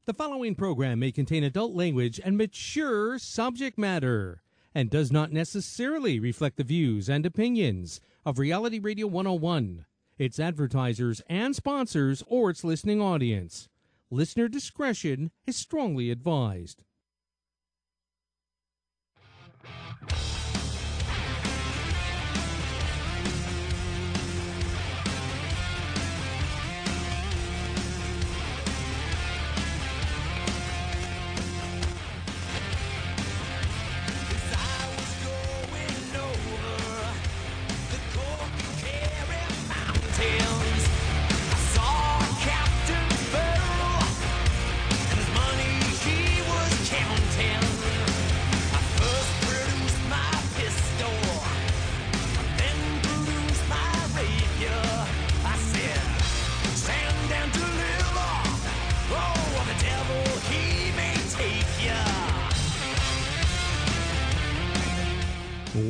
The following program may contain adult language and mature subject matter and does not necessarily reflect the views and opinions of Reality Radio 101, its advertisers and sponsors, or its listening audience. Listener discretion is strongly advised.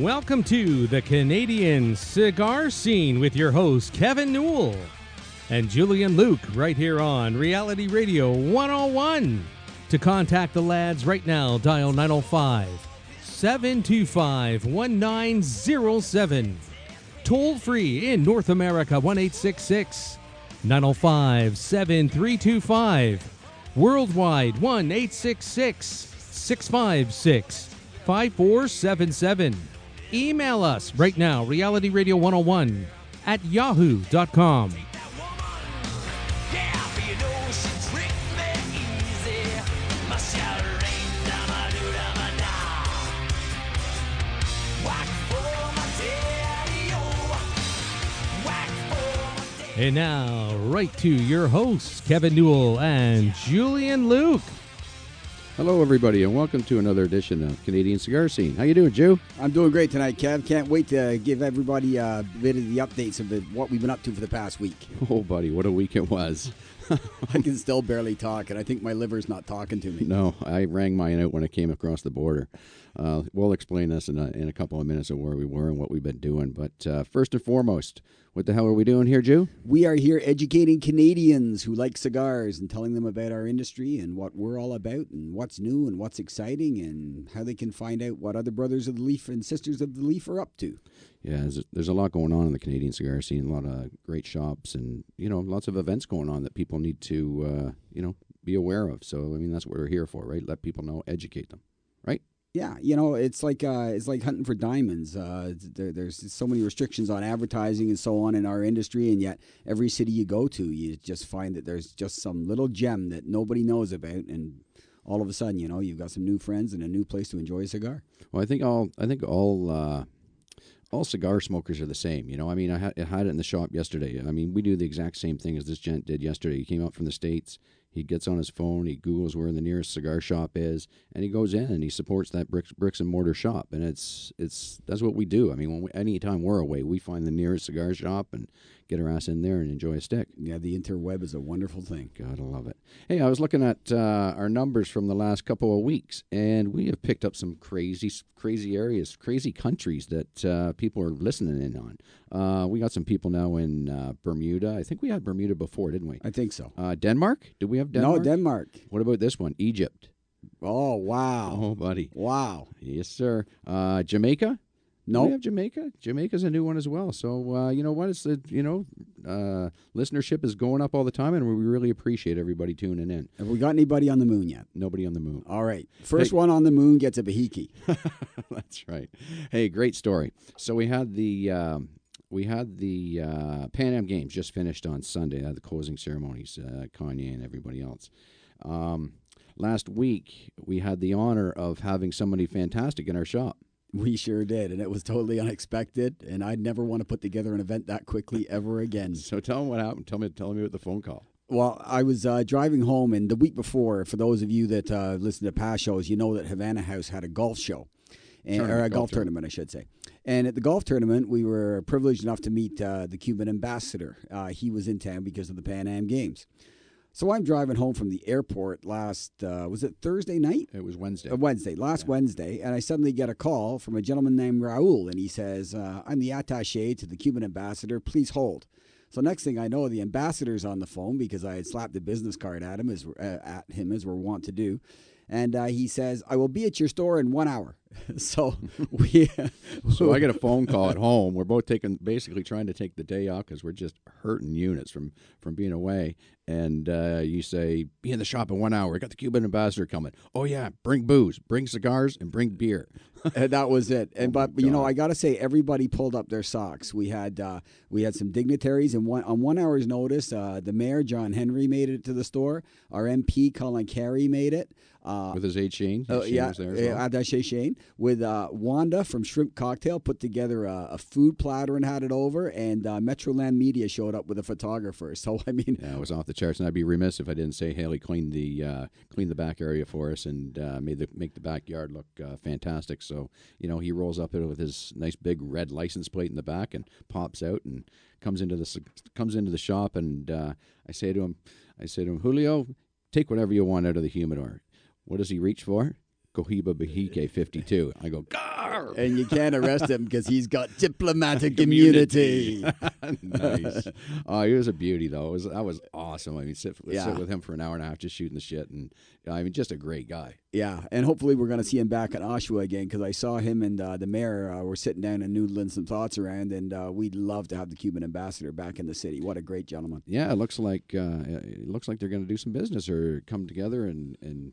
Welcome to the Canadian Cigar Scene with your hosts Kevin Newell and Julian Luke right here on Reality Radio 101. To contact the lads right now, dial 905-725-1907. Toll free in North America, 1-866-905-7325. Worldwide, 1-866-656-5477. Email us right now, realityradio101 at yahoo.com. And now, right to your hosts, Kevin Newell and Julian Luke. Hello, everybody, and welcome to another edition of Canadian Cigar Scene. How you doing, Joe? I'm doing great tonight, Kev. Can't wait to give everybody a bit of the updates of what we've been up to for the past week. Oh, buddy, what a week it was. I can still barely talk, and I think my liver's not talking to me. No, I rang mine out when I came across the border. We'll explain this in a couple of minutes of where we were and what we've been doing. But first and foremost, what the hell are we doing here, Joe? We are here educating Canadians who like cigars and telling them about our industry and what we're all about and what's new and what's exciting and how they can find out what other brothers of the leaf and sisters of the leaf are up to. Yeah, there's a lot going on in the Canadian cigar scene, a lot of great shops and, lots of events going on that people need to, be aware of. So, I mean, that's what we're here for, right? Let people know, educate them, right? Yeah, it's like hunting for diamonds. There's so many restrictions on advertising and so on in our industry, and yet every city you go to, you just find that there's just some little gem that nobody knows about, and all of a sudden, you've got some new friends and a new place to enjoy a cigar. Well, I think all cigar smokers are the same. I had it in the shop yesterday. I mean, we do the exact same thing as this gent did yesterday. He came out from the States. He gets on his phone, he Googles where the nearest cigar shop is, and he goes in and he supports that bricks and mortar shop. And that's what we do. I mean, anytime we're away, we find the nearest cigar shop and get our ass in there and enjoy a stick. Yeah, the interweb is a wonderful thing. Gotta love it. Hey, I was looking at our numbers from the last couple of weeks, and we have picked up some crazy areas, crazy countries that people are listening in on. We got some people now in Bermuda. I think we had Bermuda before, didn't we? I think so. Denmark? Did we have Denmark? No, Denmark. What about this one? Egypt. Oh, wow. Oh, buddy. Wow. Yes, sir. Jamaica? No. Do we have Jamaica? Jamaica's a new one as well. So, you know what? It's listenership is going up all the time, and we really appreciate everybody tuning in. Have we got anybody on the moon yet? Nobody on the moon. All right. First one on the moon gets a bahiki. That's right. Hey, great story. So we had the Pan Am Games just finished on Sunday. The closing ceremonies, Kanye and everybody else. Last week, we had the honor of having somebody fantastic in our shop. We sure did, and it was totally unexpected, and I'd never want to put together an event that quickly ever again. So tell them what happened. Tell me about the phone call. Well, I was driving home, and the week before, for those of you that listen to past shows, you know that Havana House had a golf show, or a golf tournament, I should say. And at the golf tournament, we were privileged enough to meet the Cuban ambassador. He was in town because of the Pan Am Games. So I'm driving home from the airport last, was it Thursday night? It was Wednesday. Wednesday. And I suddenly get a call from a gentleman named Raul, and he says, I'm the attaché to the Cuban ambassador. Please hold. So next thing I know, the ambassador's on the phone because I had slapped a business card at him as we're wont to do. And he says, I will be at your store in 1 hour. So So I get a phone call at home. We're both basically trying to take the day off because we're just hurting units from being away. And you say, be in the shop in 1 hour. I got the Cuban ambassador coming. Oh, yeah, bring booze, bring cigars, and bring beer. And that was it. And but you know, I got to say, everybody pulled up their socks. We had some dignitaries, and on 1 hour's notice, the mayor, John Henry, made it to the store. Our MP, Colin Carey, made it. With his aide Shane. Shane was there as well. Attaché Shane. With Wanda from Shrimp Cocktail put together a food platter and had it over, and Metroland Media showed up with a photographer. So, I mean... Yeah, it was off the charts, and I'd be remiss if I didn't say Haley cleaned the back area for us and make the backyard look fantastic. So, you know, he rolls up with his nice big red license plate in the back and pops out and comes into the shop, and I say to him, Julio, take whatever you want out of the humidor. What does he reach for? Cohiba Bahike 52. I go, Gar! And you can't arrest him because he's got diplomatic immunity. Nice. Oh, he was a beauty, though. That was awesome. I mean, sit with him for an hour and a half just shooting the shit. And I mean, just a great guy. Yeah, and hopefully we're going to see him back at Oshawa again because I saw him and the mayor were sitting down and noodling some thoughts around, and we'd love to have the Cuban ambassador back in the city. What a great gentleman. Yeah, it looks like they're going to do some business or come together and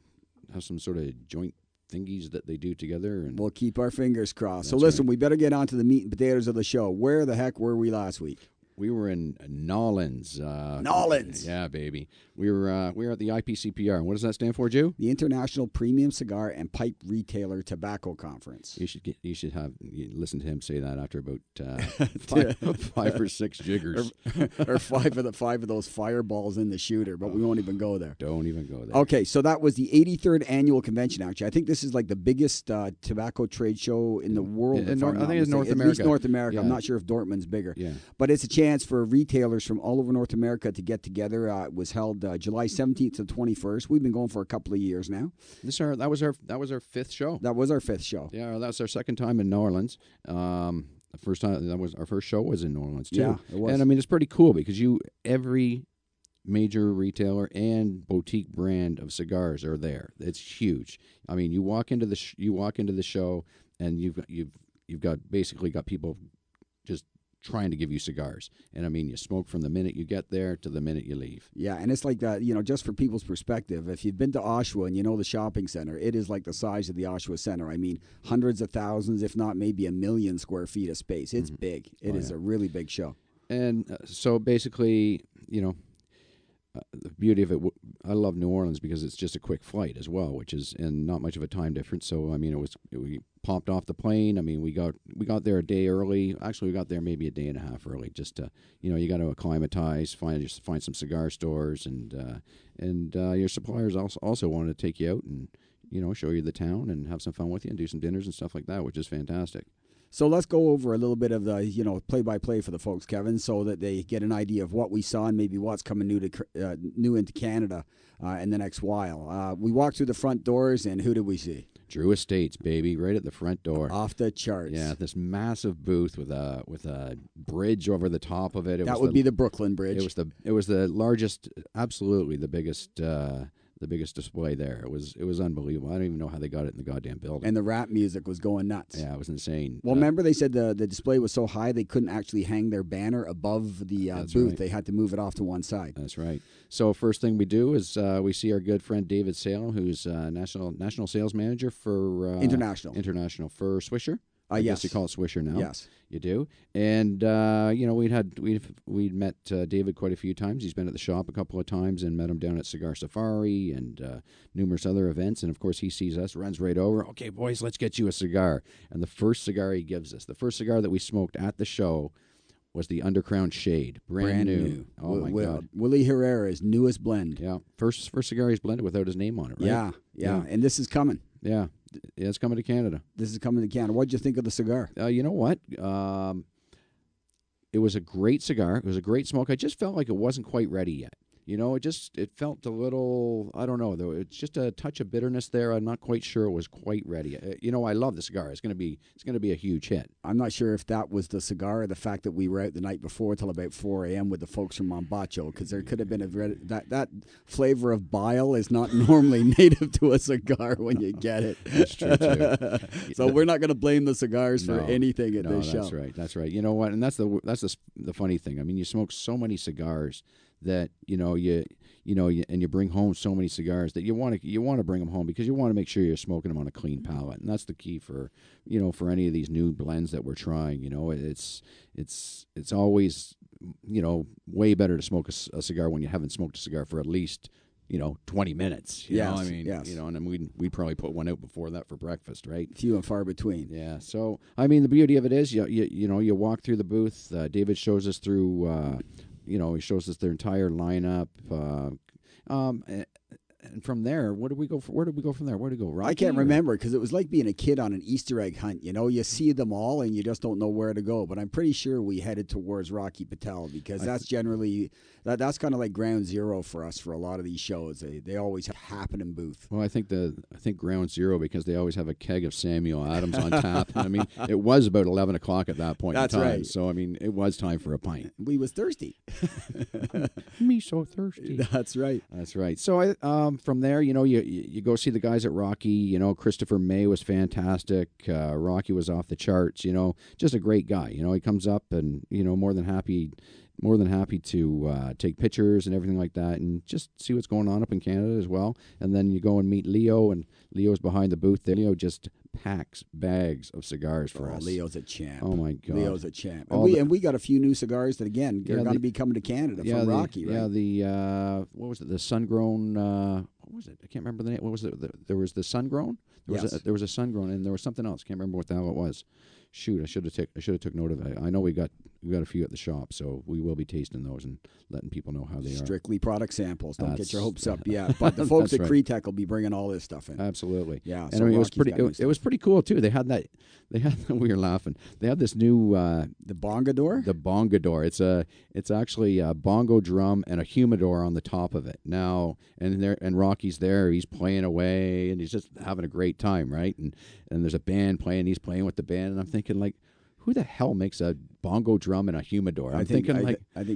have some sort of joint thingies that they do together. And we'll keep our fingers crossed. So listen, we better get on to the meat and potatoes of the show. Where the heck were we last week? We were in Nolans. Nolans. Yeah, baby. We were at the IPCPR. And what does that stand for, Jew? The International Premium Cigar and Pipe Retailer Tobacco Conference. You should listen to him say that after about five or six jiggers. or five of those fireballs in the shooter, but we won't even go there. Don't even go there. Okay, so that was the 83rd annual convention, actually. I think this is like the biggest tobacco trade show in the world. I think it's North America. At least North America. Yeah. I'm not sure if Dortmund's bigger. Yeah. But it's a chance for retailers from all over North America to get together. It was held July 17th to 21st. We've been going for a couple of years now. That was our fifth show. That was our fifth show. Yeah, that's our second time in New Orleans. The first time our first show was in New Orleans too. Yeah, it was. And I mean, it's pretty cool because every major retailer and boutique brand of cigars are there. It's huge. I mean, you walk into the show and you've got people just trying to give you cigars. And I mean, you smoke from the minute you get there to the minute you leave. Yeah, and it's like that, just for people's perspective, if you've been to Oshawa and you know the shopping center, it is like the size of the Oshawa Center. I mean, hundreds of thousands, if not maybe 1 million square feet of space. It's big. It is a really big show. And so basically, the beauty of it, I love New Orleans because it's just a quick flight as well, and not much of a time difference. So I mean, we popped off the plane. I mean, we got there a day early. Actually, we got there maybe a day and a half early. Just to, you got to acclimatize, find some cigar stores, and your suppliers also wanted to take you out and show you the town and have some fun with you and do some dinners and stuff like that, which is fantastic. So let's go over a little bit of the play-by-play for the folks, Kevin, so that they get an idea of what we saw and maybe what's coming new into Canada in the next while. We walked through the front doors, and who did we see? Drew Estates, baby, right at the front door. Off the charts. Yeah, this massive booth with a bridge over the top of it. That would be the Brooklyn Bridge. It was the largest, absolutely the biggest display there. It was unbelievable. I don't even know how they got it in the goddamn building. And the rap music was going nuts. Yeah, it was insane. Well, remember they said the display was so high they couldn't actually hang their banner above the booth. Right. They had to move it off to one side. That's right. So first thing we do is we see our good friend David Salem, who's national sales manager for international for Swisher. I guess you call it Swisher now. Yes, you do. And we'd met David quite a few times. He's been at the shop a couple of times and met him down at Cigar Safari and numerous other events. And of course, he sees us, runs right over. Okay, boys, let's get you a cigar. And the first cigar he gives us, the first cigar that we smoked at the show, was the Undercrown Shade, brand new. Oh my God! Willie Herrera's newest blend. Yeah, first cigar he's blended without his name on it. Right? Yeah. And this is coming. Yeah, it's coming to Canada. This is coming to Canada. What'd you think of the cigar? You know what? It was a great cigar. It was a great smoke. I just felt like it wasn't quite ready yet. it felt a little, I don't know, though. It's just a touch of bitterness there. I'm not quite sure it was quite ready. I love the cigar. It's going to be a huge hit. I'm not sure if that was the cigar or the fact that we were out the night before till about 4 a.m. with the folks from Mombacho, because there could have been that flavor of bile is not normally native to a cigar when you get it. That's true, too. So we're not going to blame the cigars for anything at this show. That's right. That's right. You know what? And that's the funny thing. I mean, you smoke so many cigars that you bring home so many cigars that you want to bring them home because you want to make sure you're smoking them on a clean palate, and that's the key for any of these new blends that we're trying. It's always way better to smoke a cigar when you haven't smoked a cigar for at least 20 minutes. You know? I mean, yes. And then we'd probably put one out before that for breakfast, right? Few and far between. Yeah. So I mean, the beauty of it is you walk through the booth. David shows us through. He shows us their entire lineup. And from there, where did we go from there? Where did we go? Rocky, I can't remember because it was like being a kid on an Easter egg hunt. You see them all and you just don't know where to go. But I'm pretty sure we headed towards Rocky Patel because that's generally that's kind of like ground zero for us for a lot of these shows. They always happen in booth. Well, I think ground zero because they always have a keg of Samuel Adams on tap. I mean, it was about 11 o'clock at that point. That's in time, right. So I mean, it was time for a pint. We was thirsty. Me so thirsty. That's right. That's right. So from there, you go see the guys at Rocky. Christopher May was fantastic. Rocky was off the charts. Just a great guy. He comes up and more than happy to take pictures and everything like that, and just see what's going on up in Canada as well. And then you go and meet Leo, and Leo's behind the booth there. Leo just packs bags of cigars for us. Leo's a champ. Oh my God, Leo's a champ. And we got a few new cigars that again they're going to be coming to Canada from Rocky, right? Yeah, the what was it? The sun grown. What was it? I can't remember the name. What was it? There was the sun grown. There was a sun grown, and there was something else. Can't remember what the hell it was. Shoot, I should have took note of it. I know we got a few at the shop, so we will be tasting those and letting people know how they are. Strictly product samples. Don't get your hopes up yet. But the folks at Cretech will be bringing all this stuff in. Absolutely. Yeah. And so it was pretty cool too. They had we were laughing. They had this new the Bongador. The Bongador. It's actually a bongo drum and a humidor on the top of it. Now and Rocky's there. He's playing away and he's just having a great time, right? And there's a band playing. He's playing with the band, and I'm thinking like, who the hell makes a bongo drum and a humidor? I think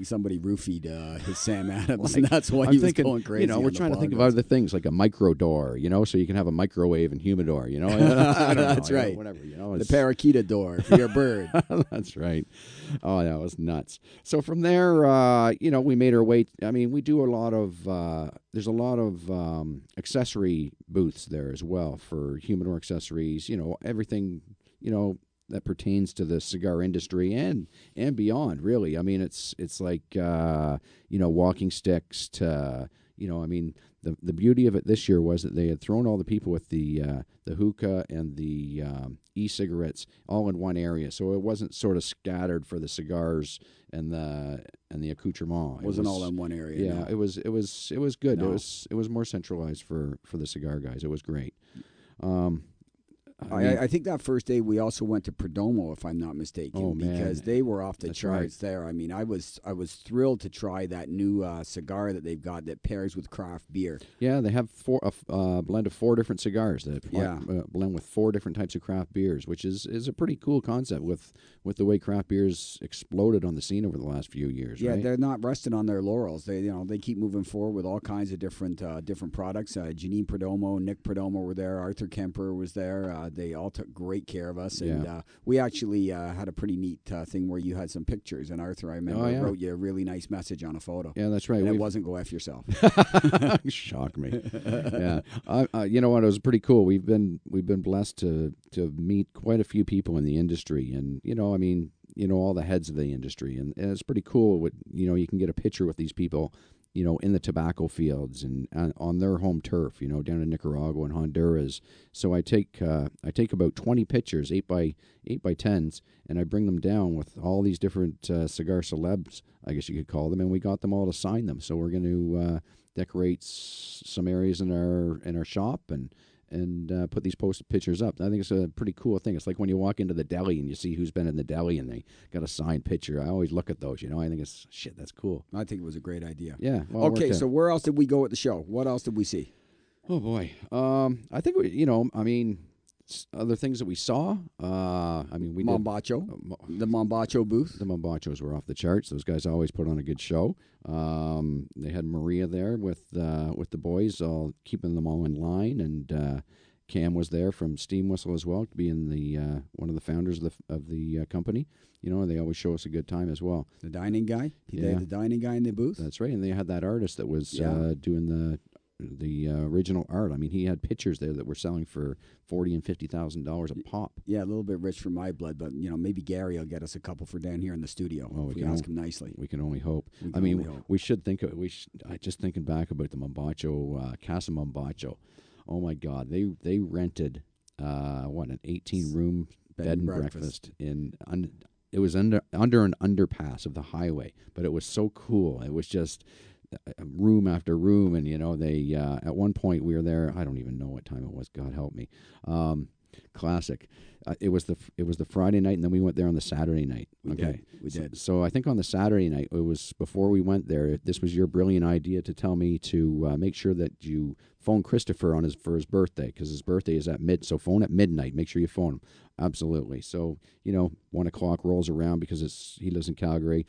somebody roofied his Sam Adams, and that's why he was going crazy. We're trying to think of other things like a micro door, so you can have a microwave and humidor. I don't know, that's right. Whatever. The parakeeta door for your bird. That's right. Oh, that was nuts. So from there, we made our way. I mean, we do a lot of. There's a lot of accessory booths there as well for humidor accessories. Everything. That pertains to the cigar industry and beyond, really. I mean, it's like walking sticks to I mean, the beauty of it this year was that they had thrown all the people with the hookah and the e-cigarettes all in one area, so it wasn't sort of scattered for the cigars and the accoutrement. It wasn't all in one area. Yeah, no. it was good. No. It was more centralized for the cigar guys. It was great. I think that first day we also went to Perdomo, if I'm not mistaken, because they were off the charts there. I mean, I was thrilled to try that new cigar that they've got that pairs with craft beer. Yeah, they have a blend of 4 different cigars that blend with 4 different types of craft beers, which is a pretty cool concept with the way craft beers exploded on the scene over the last few years. Yeah, right? They're not resting on their laurels. They keep moving forward with all kinds of different products. Janine Perdomo, Nick Perdomo were there. Arthur Kemper was there. They all took great care of us, and we actually had a pretty neat thing where you had some pictures, and Arthur, I remember, wrote you a really nice message on a photo. Yeah, that's right. And it wasn't "Go F yourself." Shock me. Yeah, you know what? It was pretty cool. We've been blessed to meet quite a few people in the industry, and I mean, all the heads of the industry, and it's pretty cool. You can get a picture with these people. In the tobacco fields and on their home turf, down in Nicaragua and Honduras. So I take about 20 pictures, 8 by 10s, and I bring them down with all these different cigar celebs, I guess you could call them, and we got them all to sign them. So we're going to decorate some areas in our shop and and put these posted pictures up. I think it's a pretty cool thing. It's like when you walk into the deli and you see who's been in the deli and they got a signed picture. I always look at those. I think it's shit. That's cool. I think it was a great idea. Yeah. Well, okay, so where else did we go at the show? What else did we see? Oh boy. I think other things that we saw. We Mombacho, the Mombacho booth. The Mombachos were off the charts. Those guys always put on a good show. They had Maria there with the boys, all keeping them all in line, and Cam was there from Steam Whistle as well, being the one of the founders of the company. They always show us a good time as well. The dining guy. They had the dining guy in the booth. That's right, and they had that artist that was doing the original art. I mean, he had pictures there that were selling for $40,000 and $50,000 a pop. Yeah, a little bit rich for my blood, but maybe Gary will get us a couple for down here in the studio. Well, we ask him nicely. We can only hope. We should think of. Just thinking back about the Mombacho, Casa Mombacho. Oh my God, they rented an 18-room bed and breakfast in. It was under an underpass of the highway, but it was so cool. It was just room after room, and they at one point we were there. I don't even know what time it was. God help me. Classic. It was the Friday night, and then we went there on the Saturday night. We did. So I think on the Saturday night, it was before we went there. This was your brilliant idea to tell me to make sure that you phone Christopher for his birthday, because his birthday is so phone at midnight. Make sure you phone him. Absolutely. So 1 o'clock rolls around because he lives in Calgary.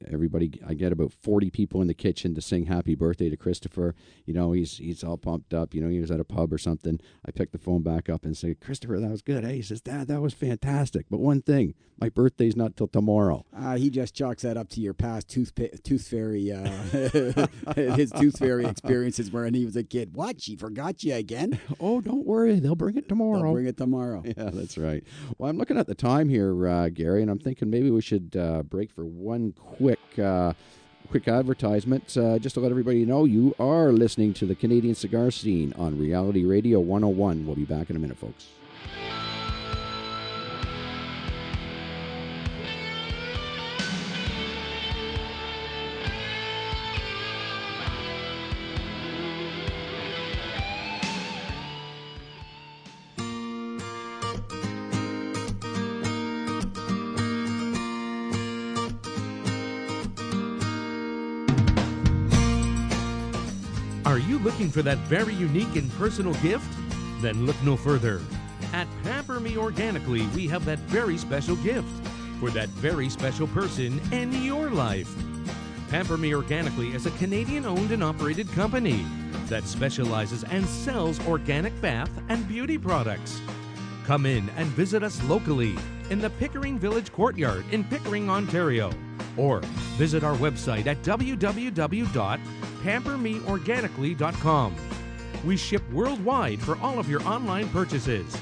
Everybody, I get about 40 people in the kitchen to sing happy birthday to Christopher. He's all pumped up. He was at a pub or something. I pick the phone back up and say, Christopher, that was good. Hey, he says, Dad, that was fantastic. But one thing, my birthday's not till tomorrow. He just chalks that up to your past tooth fairy, his tooth fairy experiences when he was a kid. What? She forgot you again? Oh, don't worry. They'll bring it tomorrow. Yeah, that's right. Well, I'm looking at the time here, Gary, and I'm thinking maybe we should break for one quick advertisement, just to let everybody know you are listening to the Canadian Cigar Scene on Reality Radio 101. We'll be back in a minute, folks. Are you looking for that very unique and personal gift? Then look no further. At Pamper Me Organically, we have that very special gift for that very special person in your life. Pamper Me Organically is a Canadian-owned and operated company that specializes and sells organic bath and beauty products. Come in and visit us locally in the Pickering Village Courtyard in Pickering, Ontario, or visit our website at www.pampermeorganically.com. We ship worldwide for all of your online purchases.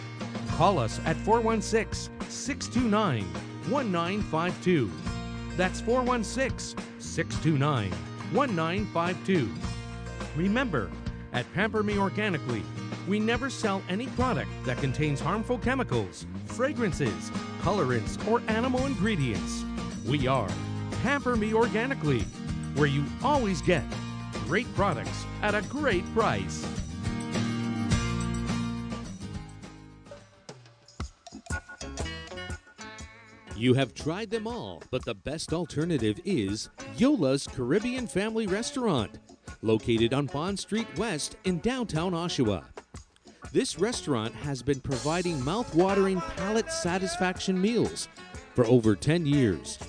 Call us at 416-629-1952. That's 416-629-1952. Remember, at Pamper Me Organically, we never sell any product that contains harmful chemicals, fragrances, colorants, or animal ingredients. We are Pamper Me Organically, where you always get great products at a great price. You have tried them all, but the best alternative is Yola's Caribbean Family Restaurant, located on Bond Street West in downtown Oshawa. This restaurant has been providing mouth-watering palate satisfaction meals for over 10 years.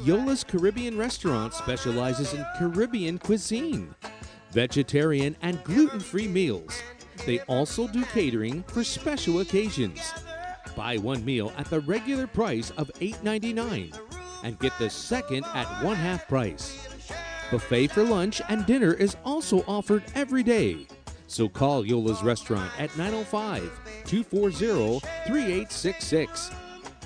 Yola's Caribbean Restaurant specializes in Caribbean cuisine, vegetarian and gluten-free meals. They also do catering for special occasions. Buy one meal at the regular price of $8.99 and get the second at one-half price. Buffet for lunch and dinner is also offered every day. So call Yola's Restaurant at 905-240-3866.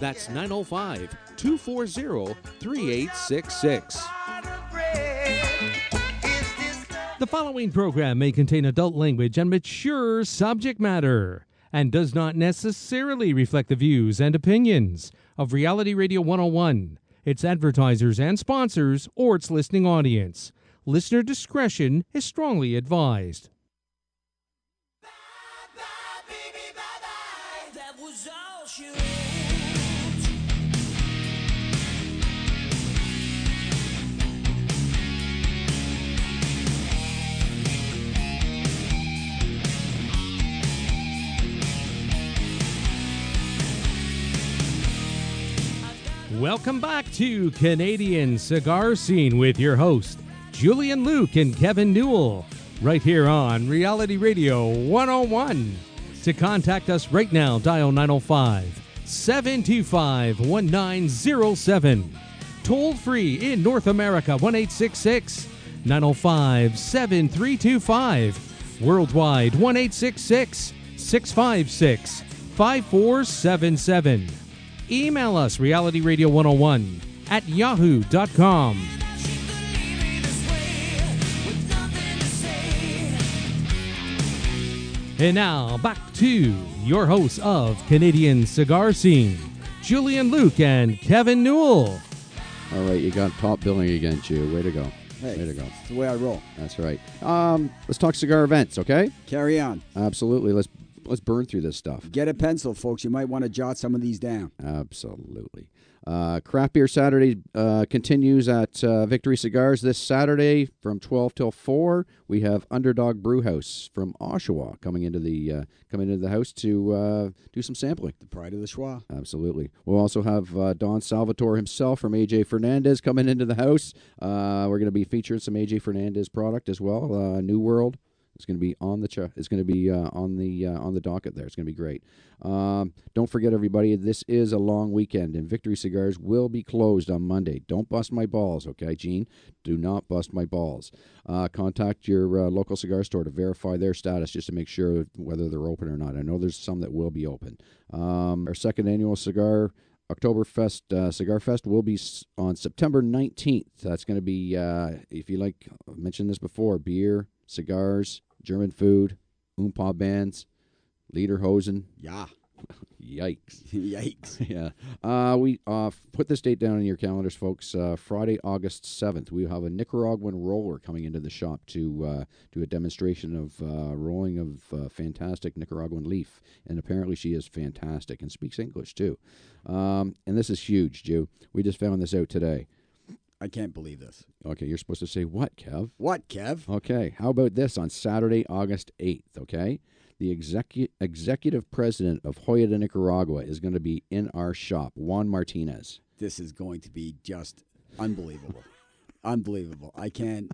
That's 905-240-3866. The following program may contain adult language and mature subject matter and does not necessarily reflect the views and opinions of Reality Radio 101, its advertisers and sponsors, or its listening audience. Listener discretion is strongly advised. Welcome back to Canadian Cigar Scene with your host, Julian Luke and Kevin Newell, right here on Reality Radio 101. To contact us right now, dial 905-725-1907. Toll free in North America, 1-866-905-7325. Worldwide, 1-866-656-5477. Email us, realityradio101 at yahoo.com. And now, back to your hosts of Canadian Cigar Scene, Julian Luke and Kevin Newell. All right, you got top billing again, Jew. Way to go. Hey, way to go. That's the way I roll. That's right. Let's talk cigar events, okay? Carry on. Absolutely. Let's burn through this stuff. Get a pencil, folks. You might want to jot some of these down. Absolutely. Craft Beer Saturday continues at Victory Cigars this Saturday from 12 till 4. We have Underdog Brewhouse from Oshawa coming into the house to do some sampling. The pride of the Schwa. Absolutely. We'll also have Don Salvatore himself from AJ Fernandez coming into the house. We're going to be featuring some AJ Fernandez product as well. New World. It's going to be on the it's going to be on the docket there. It's going to be great. Don't forget, everybody, this is a long weekend, and Victory Cigars will be closed on Monday. Don't bust my balls, okay, Gene? Do not bust my balls. Contact your local cigar store to verify their status just to make sure whether they're open or not. I know there's some that will be open. Our second annual Oktoberfest Cigar Fest will be on September 19th. That's going to be, if you like, I mentioned this before, beer, cigars, German food, Oompa bands, Lederhosen. Yeah. Yikes. Yikes. Yeah. We put this date down in your calendars, folks. Friday, August 7th, we have a Nicaraguan roller coming into the shop to do a demonstration of rolling of fantastic Nicaraguan leaf. And apparently she is fantastic and speaks English, too. And this is huge, Jew. We just found this out today. I can't believe this. Okay, you're supposed to say what, Kev? What, Kev? Okay, how about this on Saturday, August 8th, okay? The executive president of Hoya de Nicaragua is going to be in our shop, Juan Martinez. This is going to be just unbelievable. Unbelievable. I can't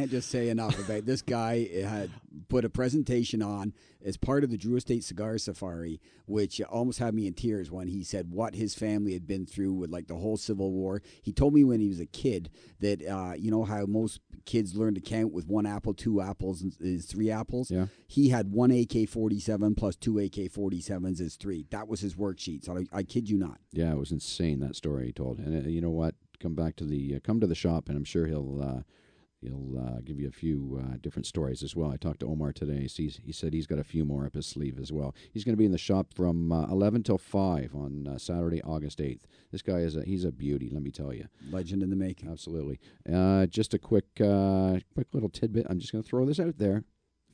just say enough about this guy. Had put a presentation on as part of the Drew Estate Cigar Safari, which almost had me in tears when he said what his family had been through with like the whole Civil War. He told me when he was a kid that you know how most kids learn to count with 1 apple, 2 apples is 3 apples. Yeah. He had 1 AK-47 plus 2 AK-47s is 3. That was his worksheet. So I kid you not. Yeah, it was insane, that story he told. And you know what? Come to the shop, and I'm sure he'll give you a few different stories as well. I talked to Omar today. He said he's got a few more up his sleeve as well. He's going to be in the shop from 11 till 5 on Saturday, August 8th. This guy he's a beauty, let me tell you. Legend in the making. Absolutely. Just a quick little tidbit. I'm just going to throw this out there.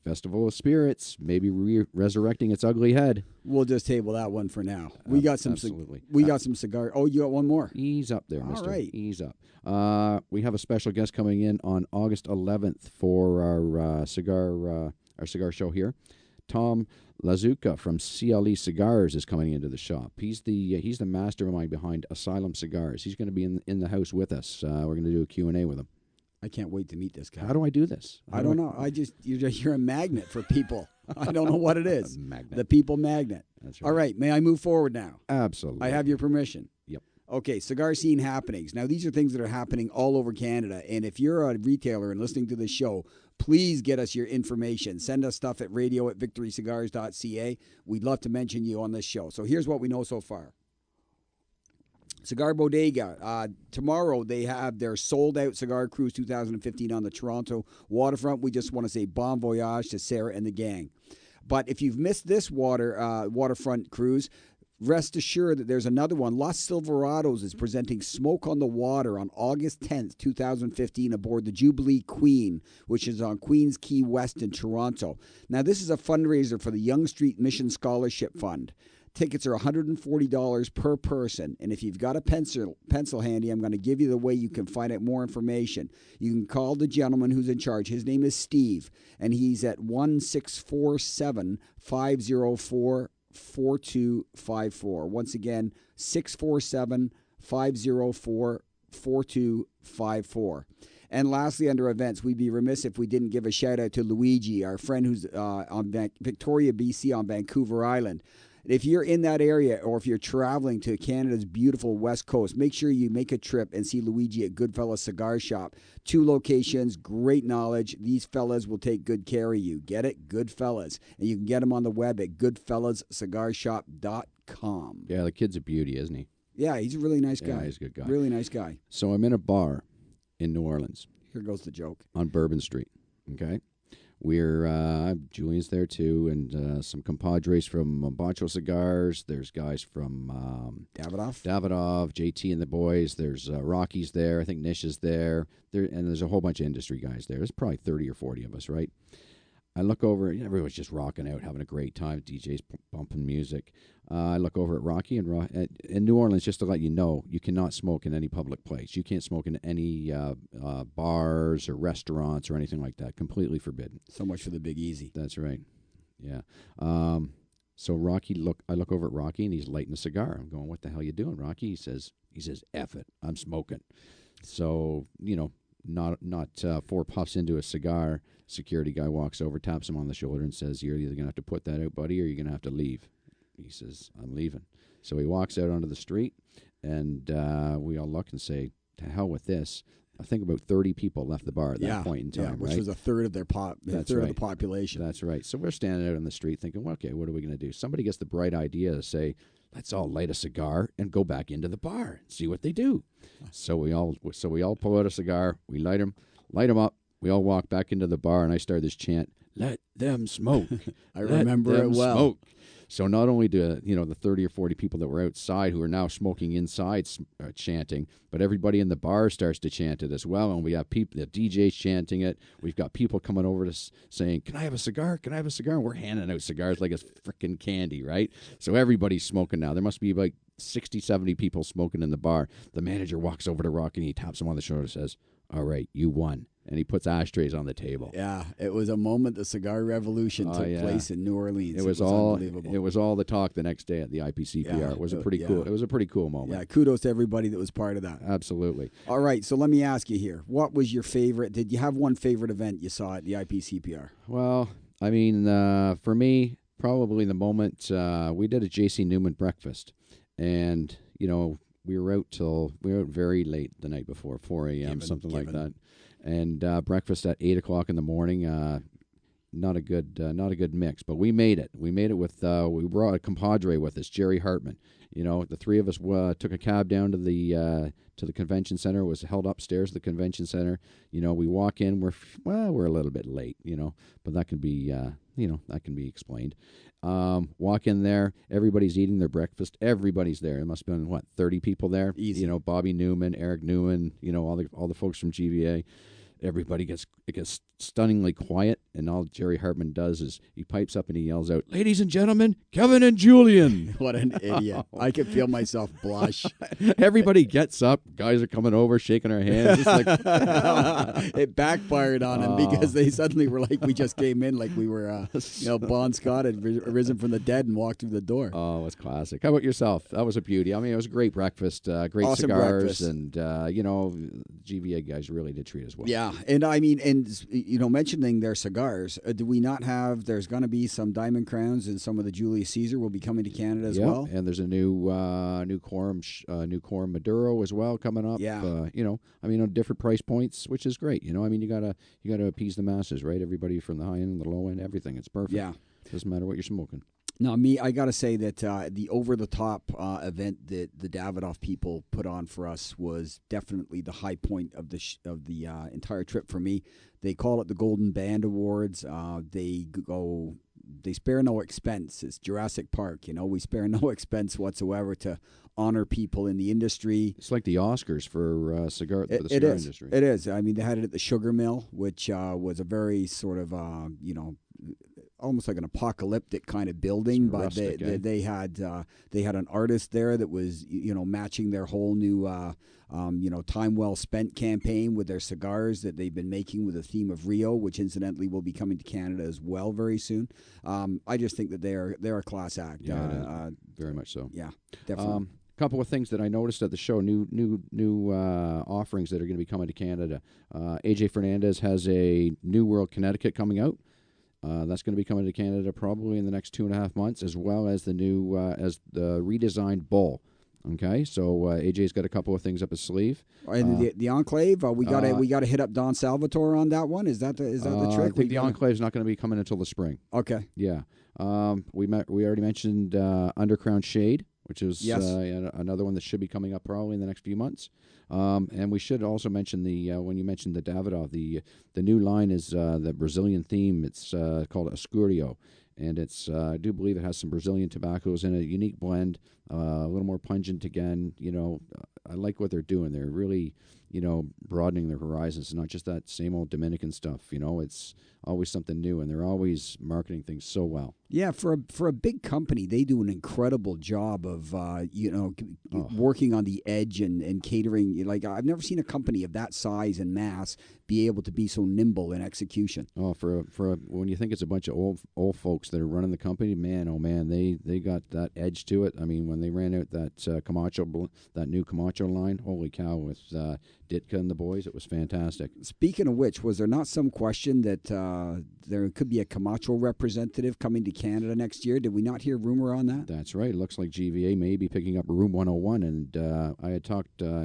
Festival of Spirits, maybe resurrecting its ugly head. We'll just table that one for now. We got some. Absolutely. We got some cigar. Oh, you got one more. Ease up there, mister. All right. Ease up. We have a special guest coming in on August 11th for our cigar show here. Tom Lazuka from CLE Cigars is coming into the shop. He's the mastermind behind Asylum Cigars. He's going to be in the house with us. We're going to do a Q&A with him. I can't wait to meet this guy. How do I do this? I don't know. You're a magnet for people. I don't know what it is. Magnet. The people magnet. That's right. All right. May I move forward now? Absolutely. I have your permission. Yep. Okay, cigar scene happenings. Now, these are things that are happening all over Canada. And if you're a retailer and listening to this show, please get us your information. Send us stuff at radio@victorycigars.ca. We'd love to mention you on this show. So here's what we know so far. Cigar Bodega. Tomorrow they have their sold-out Cigar Cruise 2015 on the Toronto waterfront. We just want to say bon voyage to Sarah and the gang. But if you've missed this waterfront cruise, rest assured that there's another one. Los Silverados is presenting Smoke on the Water on August 10th, 2015 aboard the Jubilee Queen, which is on Queen's Quay West in Toronto. Now, this is a fundraiser for the Yonge Street Mission Scholarship Fund. Tickets are $140 per person. And if you've got a pencil handy, I'm going to give you the way you can find out more information. You can call the gentleman who's in charge. His name is Steve, and he's at 1-647-504-4254. Once again, 647-504-4254. And lastly, under events, we'd be remiss if we didn't give a shout out to Luigi, our friend who's on Victoria, BC, on Vancouver Island. If you're in that area, or if you're traveling to Canada's beautiful West Coast, make sure you make a trip and see Luigi at Goodfellas Cigar Shop. 2 locations, great knowledge. These fellas will take good care of you. Get it? Goodfellas. And you can get them on the web at goodfellascigarshop.com. Yeah, the kid's a beauty, isn't he? Yeah, he's a really nice guy. Yeah, he's a good guy. Really nice guy. So I'm in a bar in New Orleans. Here goes the joke. On Bourbon Street, okay? Julian's there too, and some compadres from Boncho Cigars. There's guys from Davidoff, JT and the boys. There's Rocky's there. I think Nish is there. And there's a whole bunch of industry guys there. There's probably 30 or 40 of us, right? I look over, everyone's just rocking out, having a great time. DJ's bumping music. I look over at Rocky, and in New Orleans, just to let you know, you cannot smoke in any public place. You can't smoke in any bars or restaurants or anything like that. Completely forbidden. So much for the Big Easy. That's right. Yeah. So I look over at Rocky, and he's lighting a cigar. I'm going, what the hell you doing, Rocky? He says, F it, I'm smoking. So, not 4 puffs into a cigar, security guy walks over, taps him on the shoulder, and says, you're either going to have to put that out, buddy, or you're going to have to leave. He says, I'm leaving. So he walks out onto the street, and we all look and say, to hell with this. I think about 30 people left the bar at that point in time, which right? was a third of their of the population. That's right. So we're standing out on the street thinking, well, okay, what are we going to do? Somebody gets the bright idea to say, let's all light a cigar and go back into the bar and see what they do. So we all pull out a cigar, we light them up, we all walk back into the bar, and I start this chant, let them smoke. I remember it well. Smoke. So not only do the 30 or 40 people that were outside who are now smoking inside chanting, but everybody in the bar starts to chant it as well. And we have people, the DJ's chanting it. We've got people coming over to us saying, "Can I have a cigar? Can I have a cigar?" And we're handing out cigars like it's freaking candy, right? So everybody's smoking now. There must be like 60, 70 people smoking in the bar. The manager walks over to Rocky and he taps him on the shoulder and says, "All right, you won." And he puts ashtrays on the table. Yeah, it was a moment the cigar revolution took place in New Orleans. It was unbelievable. It was all the talk the next day at the IPCPR. Yeah, it was a pretty cool. It was a pretty cool moment. Yeah, kudos to everybody that was part of that. Absolutely. All right, so let me ask you here: what was your favorite? Did you have one favorite event you saw at the IPCPR? Well, I mean, for me, probably the moment we did a J.C. Newman breakfast, and we were out very late the night before, 4 a.m. something like that. And breakfast at 8 o'clock in the morning. Not a good mix, but we made it. We made it with we brought a compadre with us, Jerry Hartman. The three of us took a cab down to the convention center. It was held upstairs at the convention center. We walk in. We're a little bit late. But that can be that can be explained. Walk in there. Everybody's eating their breakfast. Everybody's there. It must have been 30 people there. Easy. Bobby Newman, Eric Newman. All the folks from GVA. Everybody gets stunningly quiet, and all Jerry Hartman does is he pipes up and he yells out, "Ladies and gentlemen, Kevin and Julian." What an idiot. I could feel myself blush. Everybody gets up. Guys are coming over, shaking our hands. It's like, it backfired on them because they suddenly were like, we just came in like we were, Bon Scott had risen from the dead and walked through the door. Oh, it's classic. How about yourself? That was a beauty. I mean, it was a great breakfast, great awesome cigars, breakfast. And, GVA guys really did treat us well. Yeah, and I mean, mentioning their cigars, do we not have, there's going to be some Diamond Crowns and some of the Julius Caesar will be coming to Canada as well? And there's a new Quorum Maduro as well coming up. Yeah. On different price points, which is great. You gotta appease the masses, right? Everybody from the high end, the low end, everything. It's perfect. Yeah. Doesn't matter what you're smoking. No, I got to say that the over-the-top event that the Davidoff people put on for us was definitely the high point of the entire trip for me. They call it the Golden Band Awards. They spare no expense. It's Jurassic Park, we spare no expense whatsoever to honor people in the industry. It's like the Oscars for cigar industry. It is. I mean, they had it at the Sugar Mill, which was a very sort of, almost like an apocalyptic kind of building, but rustic, they had an artist there that was matching their whole new time well spent campaign with their cigars that they've been making with the theme of Rio, which incidentally will be coming to Canada as well very soon. I just think that they're a class act. Yeah, very much so. Yeah, definitely. Couple of things that I noticed at the show, new offerings that are going to be coming to Canada. AJ Fernandez has a New World Connecticut coming out. That's going to be coming to Canada probably in the next 2.5 months, as well as the new as the redesigned Bull. Okay, so AJ's got a couple of things up his sleeve. And the Enclave, we got to hit up Don Salvatore on that one. Is that the trick? I think the Enclave is not going to be coming until the spring. Okay. Yeah. We already mentioned Undercrown Shade, which is another one that should be coming up probably in the next few months. And we should also mention when you mentioned the Davidoff, the new line is the Brazilian theme. It's called Escurio, and it's I do believe it has some Brazilian tobaccos in it, a unique blend, a little more pungent again. I like what they're doing. They're really, broadening their horizons. It's not just that same old Dominican stuff. It's always something new, and they're always marketing things so well. Yeah, for a big company, they do an incredible job of working on the edge and catering. Like, I've never seen a company of that size and mass be able to be so nimble in execution. Oh, for when you think it's a bunch of old folks that are running the company, man, oh man, they got that edge to it. I mean, when they ran out that new Camacho line, holy cow, with Ditka and the boys, it was fantastic. Speaking of which, was there not some question that there could be a Camacho representative coming to Canada next year? Did we not hear rumor on that? That's right. It looks like GVA may be picking up Room 101, and I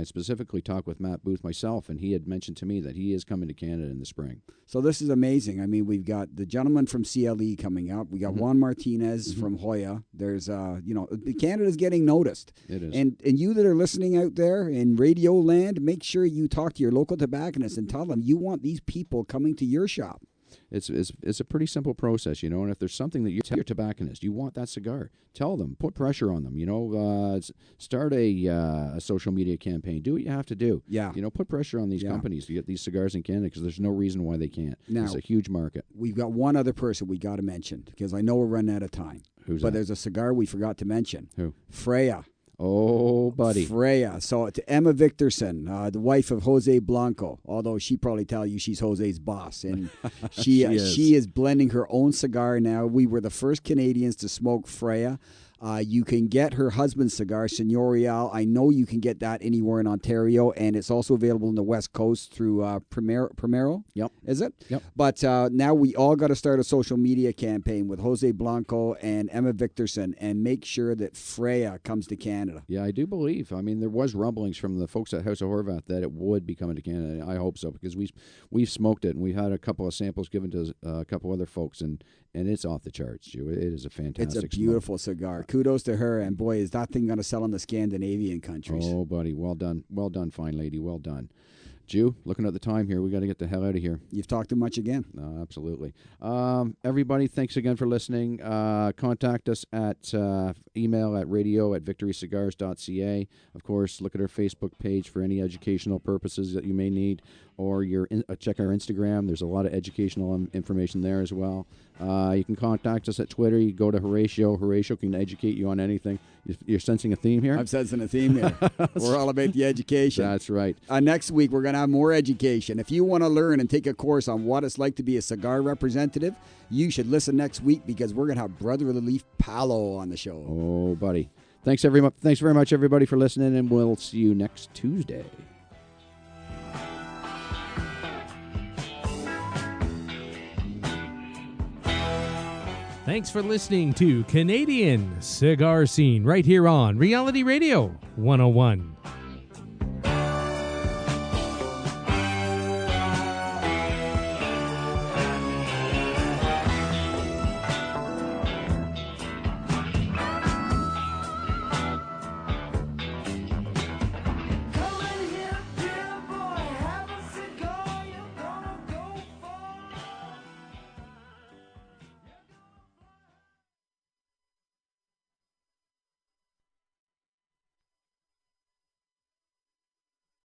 specifically talked with Matt Booth myself, and he had mentioned to me that he is coming to Canada in the spring. So this is amazing. I mean, we've got the gentleman from CLE coming up. We got Juan Martinez from Hoya. There's, Canada's getting noticed. It is. And you that are listening out there in radio land, make sure you talk to your local tobacconist and tell them you want these people coming to your shop. It's a pretty simple process, and if there's something that you tell your tobacconist, you want that cigar, tell them, put pressure on them, start a social media campaign, do what you have to do. Yeah. Put pressure on these companies to get these cigars in Canada, because there's no reason why they can't. Now, it's a huge market. We've got one other person we got to mention, because I know we're running out of time. Who's but that? There's a cigar we forgot to mention. Who? Freya. Oh, buddy. Freya. So to Emma Victorson, the wife of Jose Blanco, although she probably tell you she's Jose's boss. And she is blending her own cigar now. We were the first Canadians to smoke Freya. You can get her husband's cigar, Señorial. I know you can get that anywhere in Ontario, and it's also available in the West Coast through Primero. Yep. Is it? Yep. But now we all got to start a social media campaign with Jose Blanco and Emma Victorson and make sure that Freya comes to Canada. Yeah, I do believe. I mean, there was rumblings from the folks at House of Horvath that it would be coming to Canada. I hope so, because we've smoked it, and we've had a couple of samples given to a couple other folks, and it's off the charts, Jew. It is a fantastic It's a beautiful cigar. Kudos to her, and boy, is that thing going to sell in the Scandinavian countries. Oh, buddy, well done, fine lady, well done. Jew, looking at the time here, we got to get the hell out of here. You've talked too much again. No, absolutely. Everybody, thanks again for listening. Contact us at email at radio@victorycigars.ca. Of course, look at our Facebook page for any educational purposes that you may need, or check our Instagram. There's a lot of educational information there as well. You can contact us at Twitter. You go to Horatio. Horatio can educate you on anything. You're sensing a theme here? I'm sensing a theme here. We're all about the education. That's right. Next week, we're going to have more education. If you want to learn and take a course on what it's like to be a cigar representative, you should listen next week, because we're going to have Brother of the Leaf Palo on the show. Oh, buddy. Thanks very much, everybody, for listening, and we'll see you next Tuesday. Thanks for listening to Canadian Cigar Scene right here on Reality Radio 101.